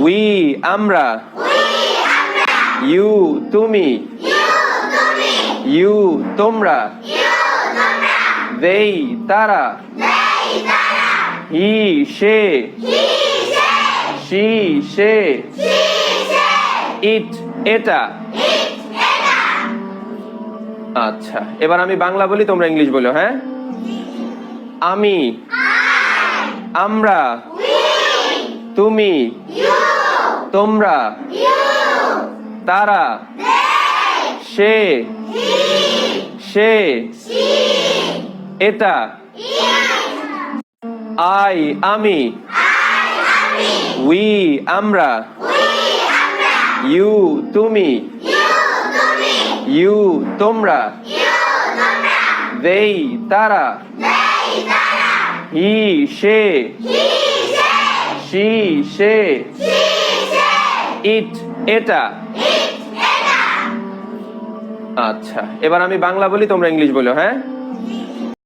We আমরা, you তুমি, you তোমরা, দেই তারা, হি সে, শি সে, ইট এটা। আচ্ছা, এবার আমি বাংলা বলি, তোমরা ইংলিশ বলো। হ্যাঁ, আমি, আমরা, তুমি, তোমরা, তারা, সে, সে, এটা, আই আমি, উই আমরা, ইউ তুমি, ইউ তোমরা, দেই তারা, হি সে, শি সে, ইট এটা। আচ্ছা, এবার আমি বাংলা বলি, তোমরা ইংলিশ বলো। হ্যাঁ,